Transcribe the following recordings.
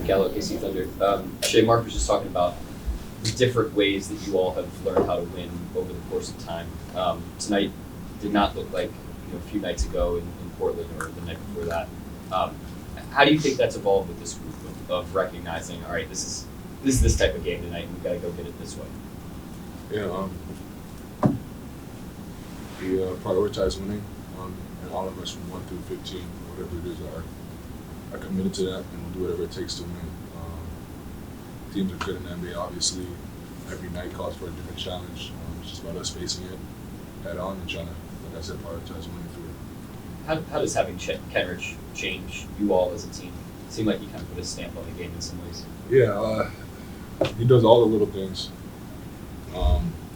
Gallo, OKC Thunder. Shai, Mark was just talking about the different ways that you all have learned how to win over the course of time. Tonight did not look like a few nights ago in Portland or the night before that. How do you think that's evolved with this group of recognizing, all right, this is this type of game tonight, and we've got to go get it this way? Yeah, we prioritize winning, and all of us from 1 through 15, whatever it is, are committed to that, and we'll do whatever it takes to win. Teams are good in the NBA, obviously. Every night calls for a different challenge. It's just about us facing it head on and trying to, like I said, prioritize winning through it. How does having Chet Kenrich change you all as a team? It seemed like he kind of put a stamp on the game in some ways. Yeah, he does all the little things.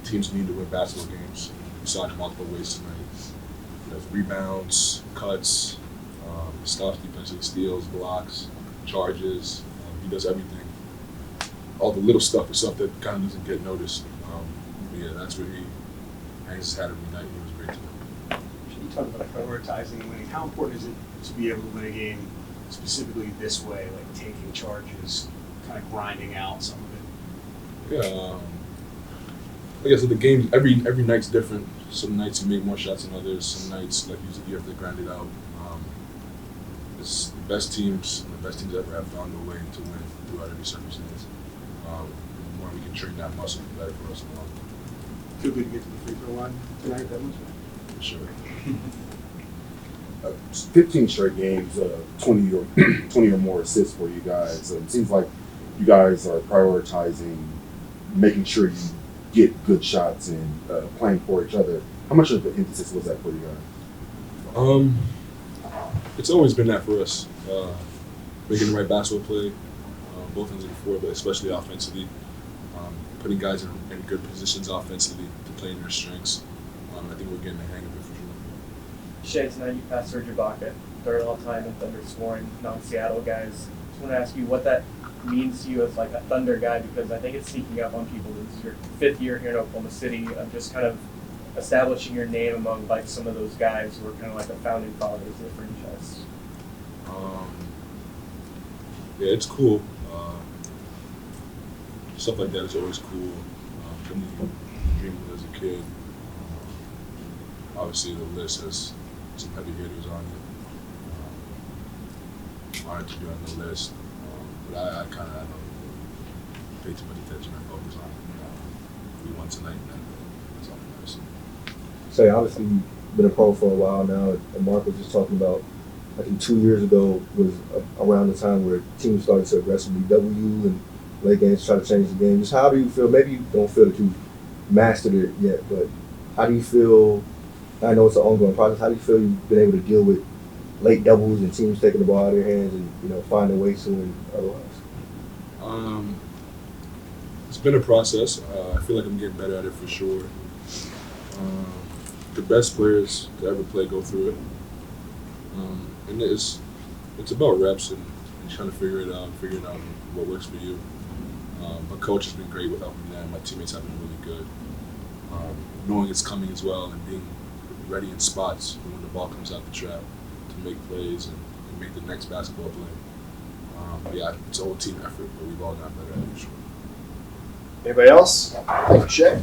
Teams need to win basketball games. We saw it in multiple ways tonight. He does rebounds, cuts, stops defensively, steals, blocks, charges. He does everything. All the little stuff is stuff that kind of doesn't get noticed. But yeah, that's where he hangs his hat every night. He was great tonight. Can you talk about prioritizing and winning? How important is it to be able to win a game specifically this way, like taking charges, kind of grinding out some of it? Yeah. Like I said, the games, every night's different. Some nights you make more shots than others. Some nights, like you have to grind it out. It's the best teams ever have found a way to win throughout every circumstance. The more we can train that muscle, the better for us in the long run. Feel good to get to the free throw line tonight, that was For sure. 15 straight games, 20 or more assists for you guys. It seems like you guys are prioritizing making sure you get good shots and playing for each other. How much of the emphasis was that for you guys? It's always been that for us. Making the right basketball play, both ends of the floor, but especially offensively. Putting guys in good positions offensively to play in their strengths. I think we're getting the hang of it for sure. Shai, tonight you passed Serge Ibaka, third all-time in Thunder scoring, non-Seattle guys. Just want to ask you what that means to you as like a Thunder guy, because I think it's sneaking up on people. This is your 5th year here in Oklahoma City. Just kind of establishing your name among like some of those guys who are kind of like the founding fathers of the franchise. Yeah, it's cool. Stuff like that is always cool. Something you dream of as a kid. Obviously, the list has some heavy hitters on it. Honored to be on the list, but I kind of don't pay too much attention or focus on it. We won tonight, and that's all that matters. Say, obviously, you've been a pro for a while now, and Mark was just talking about, I think 2 years ago was around the time where teams started to aggressively double you and late games try to change the game. Just how do you feel? Maybe you don't feel that you've mastered it yet, but how do you feel? I know it's an ongoing process. How do you feel you've been able to deal with late doubles and teams taking the ball out of their hands and finding ways to win otherwise? It's been a process. I feel like I'm getting better at it for sure. The best players to ever play go through it. And it's about reps and trying to figuring out what works for you. My coach has been great with helping me that. My teammates have been really good. Knowing it's coming as well and being ready in spots when the ball comes out the trap to make plays and make the next basketball play. Yeah, it's a whole team effort, but we've all gotten better at it for sure. Anybody else? Shai.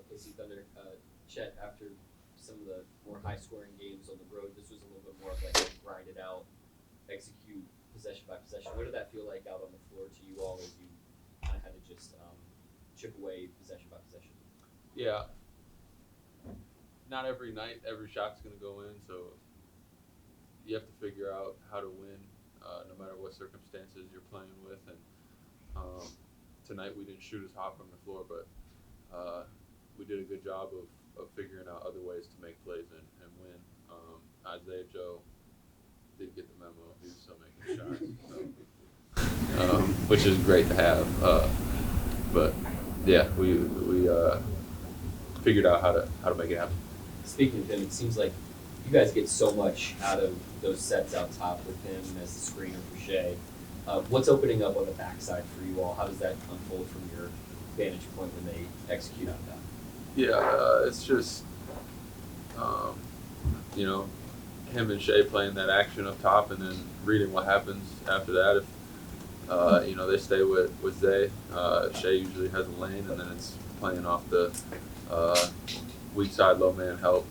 OKC Thunder, Chet, after some of the more high-scoring games on the road, this was a little bit more of like a grind it out, execute possession by possession. What did that feel like out on the floor to you all as you kind of had to just chip away possession by possession? Yeah. Not every night, every shot's going to go in, so you have to figure out how to win no matter what circumstances you're playing with. And tonight we didn't shoot as hot from the floor, but we did a good job of figuring out other ways to make plays and win. Isaiah Joe did get the memo. He was still making shots, so, which is great to have. But yeah, we figured out how to make it happen. Speaking of him, it seems like you guys get so much out of those sets out top with him as the screener for Shai. What's opening up on the backside for you all? How does that unfold from your vantage point when they execute on that? Yeah, it's just, him and Shai playing that action up top and then reading what happens after that. If they stay with Zay, Shai usually has a lane, and then it's playing off the weak side low man help,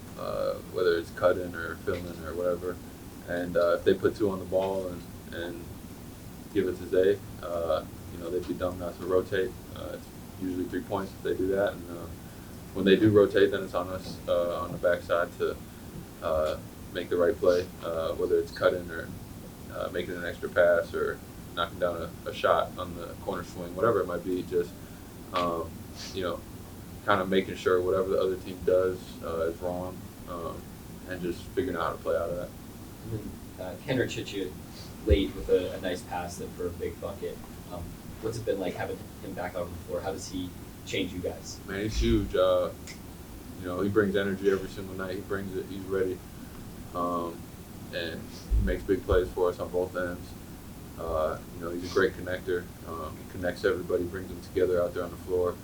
whether it's cutting or filling or whatever. And if they put two on the ball and give it to Zay, they'd be dumb not to rotate. It's usually 3 points if they do that. And when they do rotate, then it's on us on the backside to make the right play, whether it's cutting or making an extra pass or knocking down a shot on the corner swing, whatever it might be. Just kind of making sure whatever the other team does is wrong, and just figuring out how to play out of that. And then Kendrick hit you late with a nice pass that for a big bucket. What's it been like having him back out on the floor? How does he change you guys? Man, he's huge. He brings energy every single night. He brings it. He's ready, and he makes big plays for us on both ends. He's a great connector. He connects everybody, brings them together out there on the floor.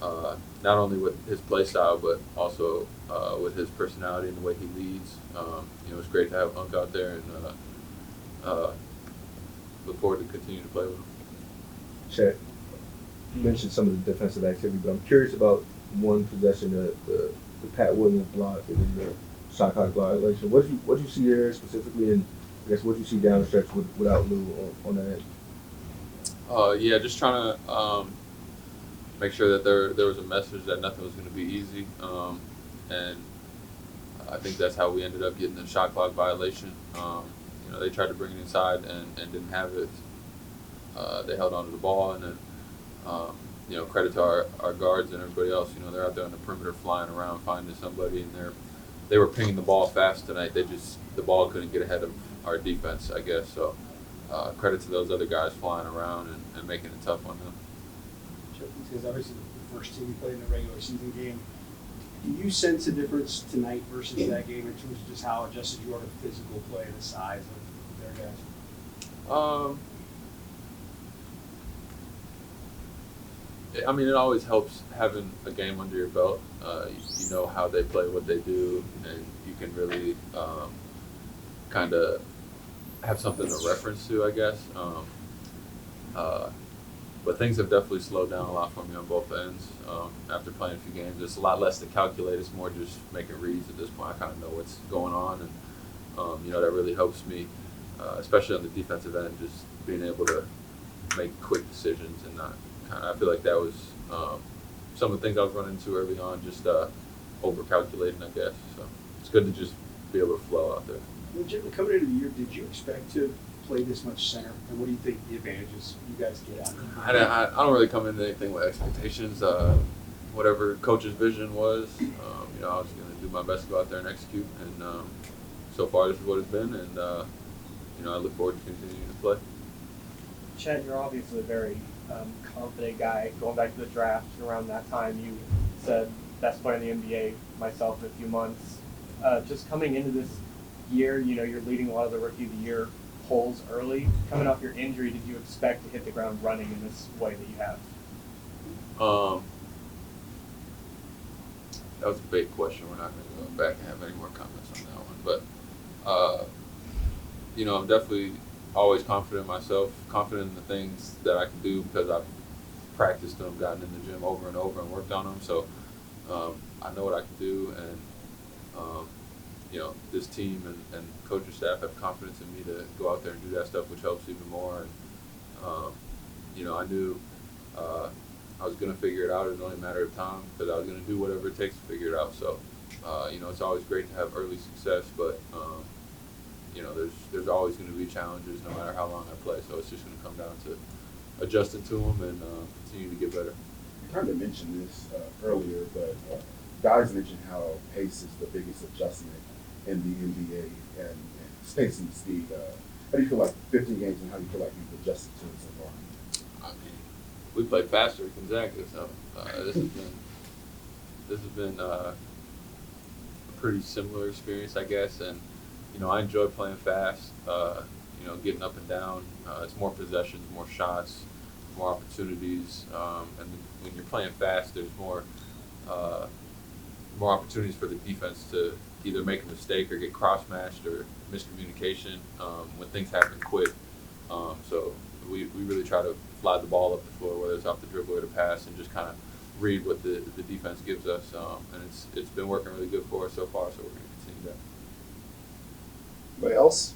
Not only with his play style, but also with his personality and the way he leads. It's great to have Unk out there, and look forward to continue to play with him. Chet, you mentioned some of the defensive activity, but I'm curious about one possession, the Pat Williams block and then the shot clock violation. What did you see there specifically, and I guess what did you see down the stretch without Lou on that end? Just trying to make sure that there was a message that nothing was going to be easy, and I think that's how we ended up getting the shot clock violation. They tried to bring it inside and didn't have it. They held onto the ball, and then credit to our guards and everybody else. They're out there on the perimeter flying around finding somebody, and they were pinging the ball fast tonight. The ball couldn't get ahead of our defense, I guess. So credit to those other guys flying around and making it tough on them. Because obviously the first team we played in the regular season game, do you sense a difference tonight versus that game in terms of just how adjusted you are to physical play and the size of their guys? It always helps having a game under your belt. You know how they play, what they do, and you can really kind of have something to reference to, I guess. But things have definitely slowed down a lot for me on both ends after playing a few games. It's a lot less to calculate. It's more just making reads at this point. I kind of know what's going on, and that really helps me, especially on the defensive end, just being able to make quick decisions and not I feel like that was some of the things I was running into early on, just over-calculating, I guess. So it's good to just be able to flow out there. Well, Jim, coming into the year, did you expect to play this much center? And what do you think the advantages you guys get out of it? I don't really come into anything with expectations. Whatever coach's vision was, I was going to do my best to go out there and execute. And so far, this is what it's been. And, I look forward to continuing to play. Chet, you're obviously a very confident guy. Going back to the draft around that time, you said best player in the NBA, myself in a few months. Just coming into this year, you're leading a lot of the Rookie of the Year polls early. Coming off your injury, did you expect to hit the ground running in this way that you have? That was a big question. We're not going to go back and have any more comments on that one. But, I'm definitely always confident in myself, confident in the things that I can do because I've practiced them, gotten in the gym over and over and worked on them. So I know what I can do, and this team and coaching staff have confidence in me to go out there and do that stuff, which helps even more. And I knew I was going to figure it out. It was only a matter of time because I was going to do whatever it takes to figure it out. So it's always great to have early success, but there's always going to be challenges no matter how long I play. So it's just going to come down to adjusting to them and continue to get better. You kind of mentioned this earlier, but guys mentioned how pace is the biggest adjustment in the NBA and space and speed. How do you feel like 15 games and how do you feel like you've adjusted to it so far? We played faster at Gonzaga, so this has been a pretty similar experience, I guess. And I enjoy playing fast. Getting up and down. It's more possessions, more shots, more opportunities. And when you're playing fast, there's more opportunities for the defense to either make a mistake or get cross matched or miscommunication when things happen quick. So we really try to fly the ball up the floor, whether it's off the dribble or the pass, and just kind of read what the defense gives us. And it's been working really good for us so far, so we're going to continue that. Anybody else?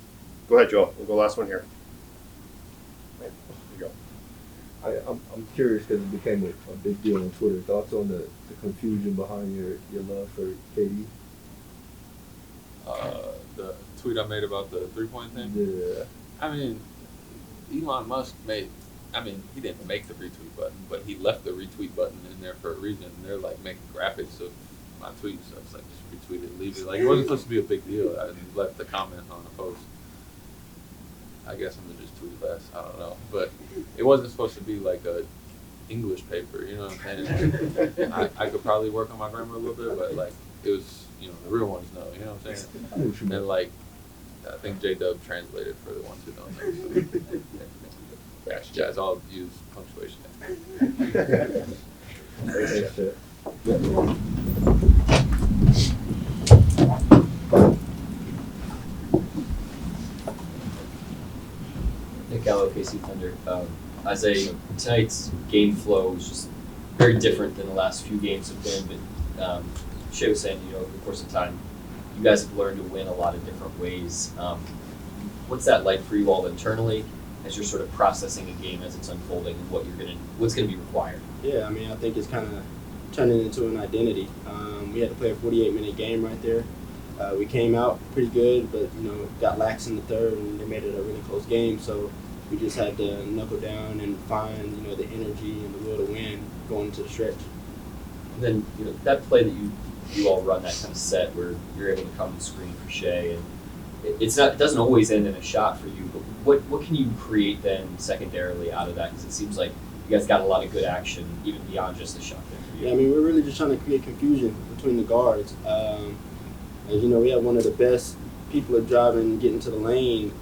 Go ahead, Joel. We'll go last one here. There you go. I'm curious because it became a big deal on Twitter. Thoughts on the confusion behind your love for KD? The tweet I made about the 3-point thing? Yeah. I mean, Elon Musk he didn't make the retweet button, but he left the retweet button in there for a reason. They're like making graphics of my tweet, so it's like just retweet it, leave it. Like, it wasn't supposed to be a big deal. I left the comment on the post. I guess I'm gonna just tweet less. I don't know, but it wasn't supposed to be like a English paper. You know what I'm saying? I could probably work on my grammar a little bit, but like it was, the real ones know. You know what I'm saying? And like I think J-Dub translated for the ones who don't know. So. Gosh, guys, I'll use punctuation. Nick Gallo, OKC Thunder. Tonight's game flow was just very different than the last few games have been. But Shai was saying, over the course of time, you guys have learned to win a lot of different ways. What's that like for you all internally as you're sort of processing a game as it's unfolding and what's gonna be required? Yeah, I think it's kind of turning into an identity. We had to play a 48-minute game right there. We came out pretty good, but got lax in the third, and they made it a really close game. So we just had to knuckle down and find the energy and the will to win going into the stretch. And then that play that you all run, that kind of set where you're able to come and screen for Shai, and it doesn't always end in a shot for you. But what can you create then secondarily out of that? Because it seems like you guys got a lot of good action even beyond just the shot there for you. Yeah, we're really just trying to create confusion between the guards. As you know, we have one of the best people at driving, getting to the lane.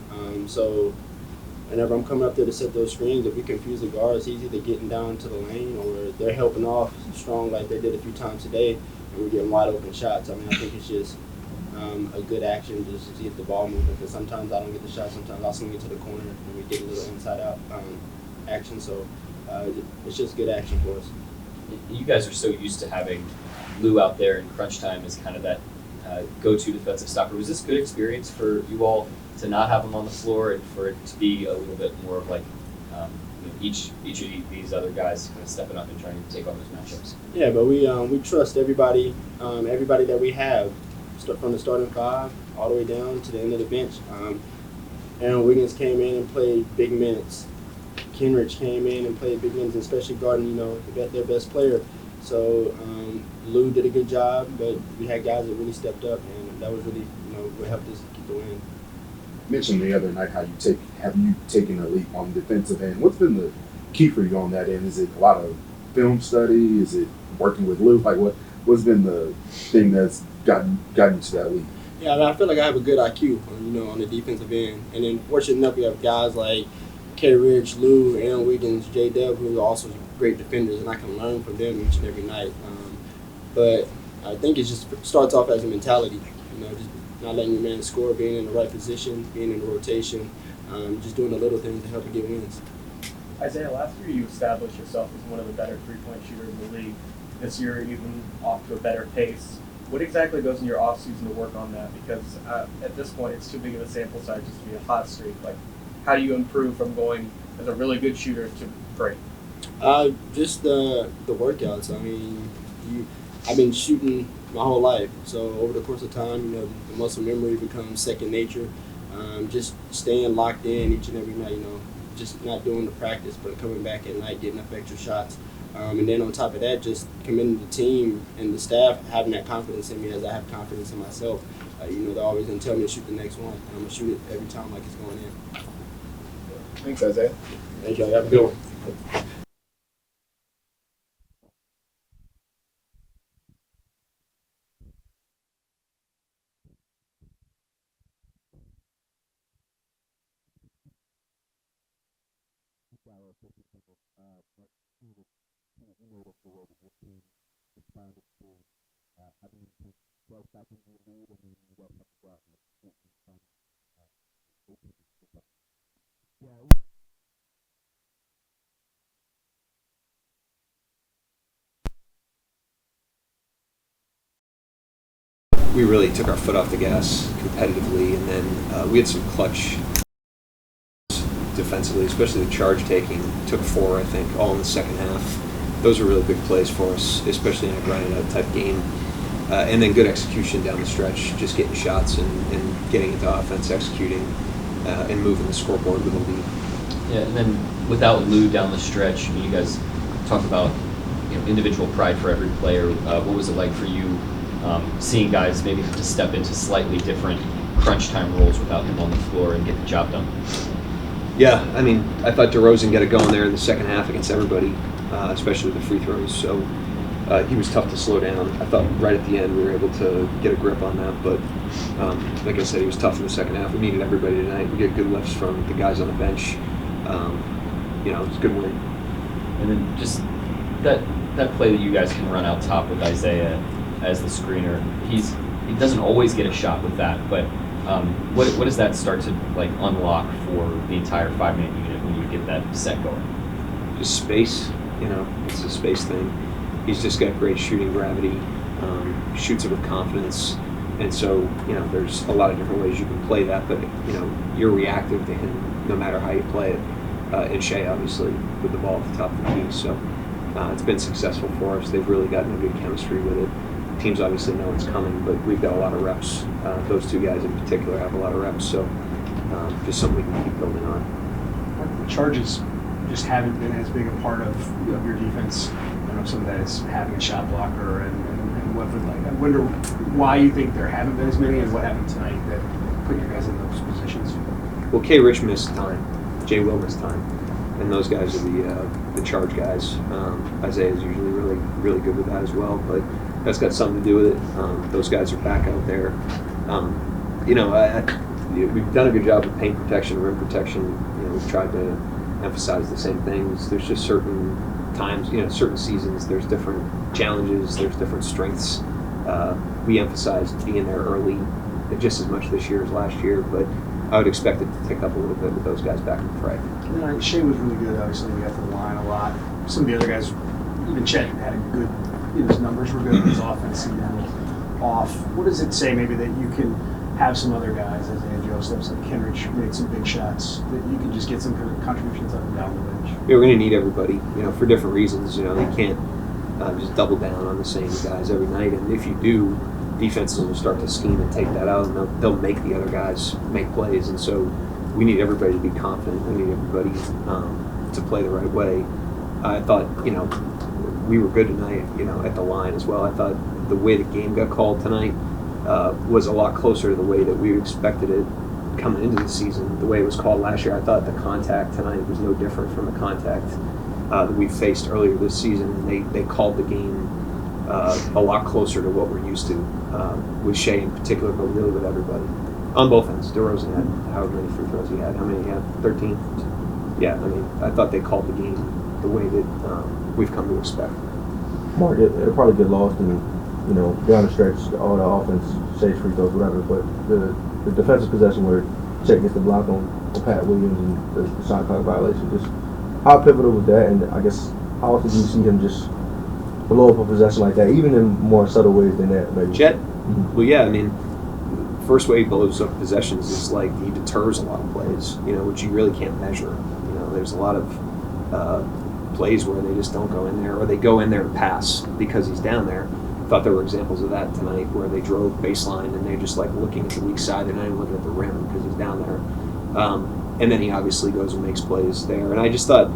So whenever I'm coming up there to set those screens, if we confuse the guards, he's either getting down to the lane or they're helping off strong like they did a few times today, and we're getting wide open shots. I think it's just a good action just to get the ball moving, because sometimes I don't get the shot, sometimes I'll swing it to the corner and we get a little inside out action. So it's just good action for us. You guys are so used to having Lou out there in crunch time as kind of that go-to defensive stopper. Was this a good experience for you all to not have him on the floor and for it to be a little bit more of like each of these other guys kind of stepping up and trying to take on those matchups? Yeah, but we trust everybody that we have, from the starting five all the way down to the end of the bench. Aaron Wiggins came in and played big minutes. Kenrich came in and played big minutes, especially guarding their best player. So Lou did a good job, but we had guys that really stepped up, and that was really what helped us keep the win. You mentioned the other night how have you taken a leap on the defensive end? What's been the key for you on that end? Is it a lot of film study? Is it working with Lou? Like what's been the thing that's gotten you to that leap? Yeah, I feel like I have a good IQ, on the defensive end, and then fortunate enough we have guys like K. Rich, Lou, Aaron Wiggins, J-Dub, who are also great defenders, and I can learn from them each and every night. But I think it just starts off as a mentality, just not letting your man score, being in the right position, being in the rotation, just doing the little things to help you get wins. Isaiah, last year you established yourself as one of the better three-point shooters in the league. This year, even off to a better pace. What exactly goes in your offseason to work on that? Because at this point, it's too big of a sample size just to be a hot streak. Like, how do you improve from going as a really good shooter to great? Just the workouts. I've been shooting my whole life, so over the course of time, the muscle memory becomes second nature. Just staying locked in each and every night. Just not doing the practice, but coming back at night, getting up extra shots. And then on top of that, just committing the team and the staff having that confidence in me as I have confidence in myself. They're always going to tell me to shoot the next one, and I'm going to shoot it every time like it's going in. Thanks, Isaiah. Thank y'all. Have a good one. We really took our foot off the gas competitively, and then we had some clutch defensively, especially the charge taking. Took 4, I think, all in the second half. Those were really big plays for us, especially in a grinded out type game. And then good execution down the stretch, just getting shots and getting into offense, executing, and moving the scoreboard with a lead. Yeah, and then without Lou down the stretch, I mean, you guys talked about individual pride for every player. What was it like for you seeing guys maybe have to step into slightly different crunch time roles without him on the floor and get the job done? Yeah, I mean, I thought DeRozan got it going there in the second half against everybody, especially with the free throws. So he was tough to slow down. I thought right at the end we were able to get a grip on that. But like I said, he was tough in the second half. We needed everybody tonight. We get good lifts from the guys on the bench. It's a good win. And then just that play that you guys can run out top with Isaiah as the screener, he doesn't always get a shot with that, but what does that start to unlock for the entire 5-man unit when you get that set going? Just space, it's a space thing. He's just got great shooting gravity, shoots it with confidence, and so there's a lot of different ways you can play that, but you're reactive to him no matter how you play it. And Shai obviously with the ball at the top of the key, so it's been successful for us. They've really gotten a good chemistry with it. Teams obviously know it's coming, but we've got a lot of reps. Those two guys in particular have a lot of reps, so just something we can keep building on. The charges just haven't been as big a part of your defense. I know some of that is having a shot blocker and what like. I wonder why you think there haven't been as many, and what happened tonight that put your guys in those positions. Well, K. Rich missed time, Jay Will missed time, and those guys are the charge guys. Isaiah is usually really good with that as well, but that's got something to do with it. Those guys are back out there. We've done a good job with paint protection, rim protection. We've tried to emphasize the same things. There's just certain times, certain seasons, there's different challenges, there's different strengths. We emphasized being there early just as much this year as last year, but I would expect it to tick up a little bit with those guys back in the fray. Yeah, Shai was really good, obviously. We got to the line a lot. Some of the other guys, even Chet, had a good, his numbers were good, his offense seemed a little off. What does it say maybe that you can have some other guys, as Joe steps like Kenrich made some big shots, that you can just get some kind of contributions up and down the bench? Yeah, we're going to need everybody, for different reasons. They can't just double down on the same guys every night. And if you do, defenses will start to scheme and take that out, and they'll make the other guys make plays. And so we need everybody to be confident. We need everybody to play the right way. I thought, we were good tonight, at the line as well. I thought the way the game got called tonight was a lot closer to the way that we expected it coming into the season. The way it was called last year, I thought the contact tonight was no different from the contact that we faced earlier this season. They called the game a lot closer to what we're used to, with Shai in particular, but really with everybody. On both ends. DeRozan had however many free throws he had. How many he had? 13? Yeah, I thought they called the game the way that we've come to expect. Mark, it'll probably get lost in, down the stretch, all the offense, Shai's free throws, whatever, but the defensive possession where Chet gets the block on Pat Williams and the shot clock violation, just how pivotal was that, and I guess how often do you see him just blow up a possession like that, even in more subtle ways than that, maybe? Chet? Well, yeah, first way he blows up possessions is he deters a lot of plays, which you really can't measure. There's a lot of plays where they just don't go in there, or they go in there and pass because he's down there. I thought there were examples of that tonight where they drove baseline and they're just looking at the weak side. They're not even looking at the rim because he's down there. And then he obviously goes and makes plays there. And I just thought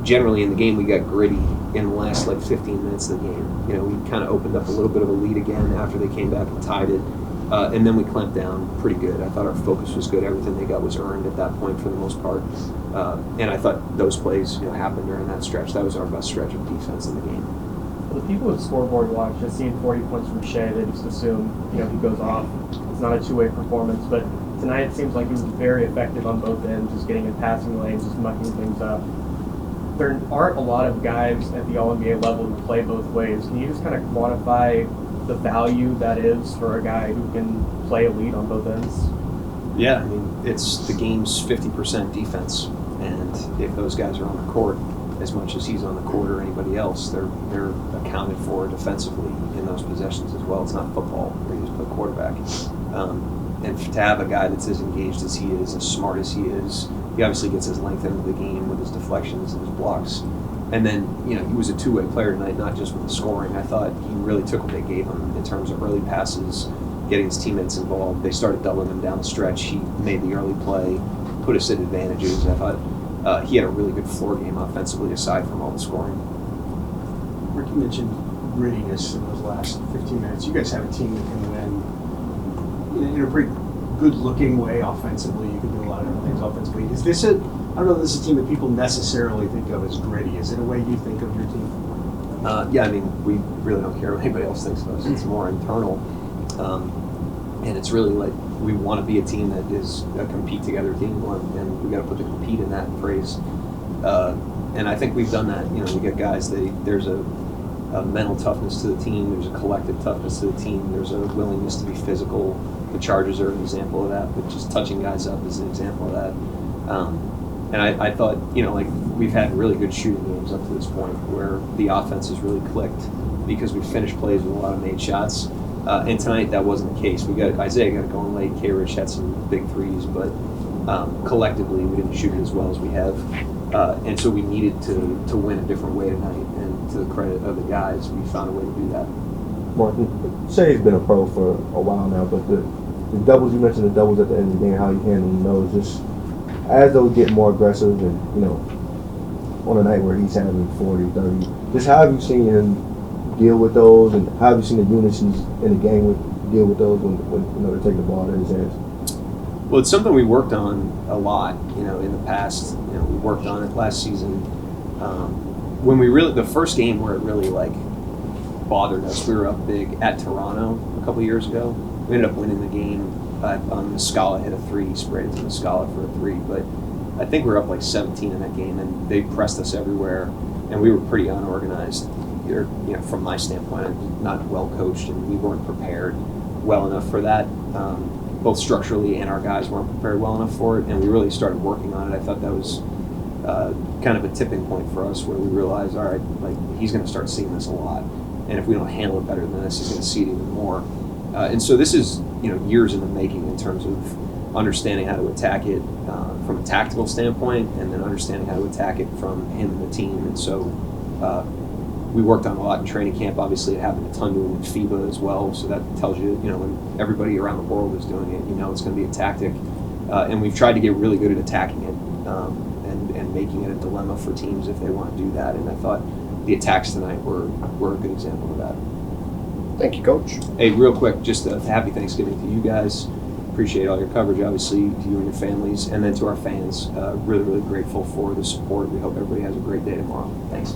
generally in the game we got gritty in the last 15 minutes of the game. We kind of opened up a little bit of a lead again after they came back and tied it. And then we clamped down pretty good. I thought our focus was good. Everything they got was earned at that point for the most part. And I thought those plays happened during that stretch. That was our best stretch of defense in the game. Well, the people with scoreboard watch, just seeing 40 points from Shai, they just assume he goes off. It's not a two-way performance. But tonight it seems like he was very effective on both ends, just getting in passing lanes, just mucking things up. There aren't a lot of guys at the All-NBA level who play both ways. Can you just kind of quantify the value that is for a guy who can play elite on both ends? Yeah, I mean, it's the game's 50% defense, and if those guys are on the court as much as he's on the court or anybody else, they're accounted for defensively in those possessions as well. It's not football where you just play quarterback. And to have a guy that's as engaged as he is, as smart as he is, he obviously gets his length into the game with his deflections and his blocks. And then, he was a two-way player tonight, not just with the scoring. I thought he really took what they gave him in terms of early passes, getting his teammates involved. They started doubling him down the stretch. He made the early play, put us at advantages. I thought he had a really good floor game offensively aside from all the scoring. Rick, you mentioned grittiness in those last 15 minutes. You guys have a team that can win in a pretty good-looking way offensively. You can do a lot of different things offensively. Is this I don't know if this is a team that people necessarily think of as gritty. Is it a way you think of your team? Yeah, I mean, we really don't care what anybody else thinks of us. It's more internal. And it's really like we want to be a team that is a compete together team, and we got to put the compete in that phrase. And I think we've done that. We get guys. There's a mental toughness to the team. There's a collective toughness to the team. There's a willingness to be physical. The Chargers are an example of that, but just touching guys up is an example of that. And I thought, we've had really good shooting games up to this point where the offense has really clicked because we finished plays with a lot of made shots. And tonight that wasn't the case. Isaiah got it going late. K-Rich had some big threes, but collectively we didn't shoot it as well as we have. And so we needed to win a different way tonight. And to the credit of the guys, we found a way to do that. Martin, Shai's been a pro for a while now, but the doubles, you mentioned the doubles at the end of the game, how you handle those, just as those get more aggressive and, on a night where he's having 40, 30, just how have you seen him deal with those, and how have you seen the units in the game deal with those when they're taking the ball out of his hands? Well, it's something we worked on a lot, in the past. We worked on it last season. When the first game where it really bothered us, we were up big at Toronto a couple years ago. We ended up winning the game on Muscala hit a three, he sprayed it to Muscala for a three, but I think we were up 17 in that game, and they pressed us everywhere, and we were pretty unorganized. From my standpoint, not well coached, and we weren't prepared well enough for that. Both structurally and our guys weren't prepared well enough for it, and we really started working on it. I thought that was kind of a tipping point for us where we realized, all right, he's going to start seeing this a lot, and if we don't handle it better than this, he's going to see it even more. And so this is years in the making in terms of understanding how to attack it from a tactical standpoint, and then understanding how to attack it from him and the team. And so we worked on a lot in training camp. Obviously, it happened a ton doing in FIBA as well. So that tells you, when everybody around the world is doing it, it's going to be a tactic. And we've tried to get really good at attacking it and making it a dilemma for teams if they want to do that. And I thought the attacks tonight were a good example of that. Thank you, Coach. Hey, real quick, just a happy Thanksgiving to you guys. Appreciate all your coverage, obviously, to you and your families, and then to our fans. Really, really grateful for the support. We hope everybody has a great day tomorrow. Thanks.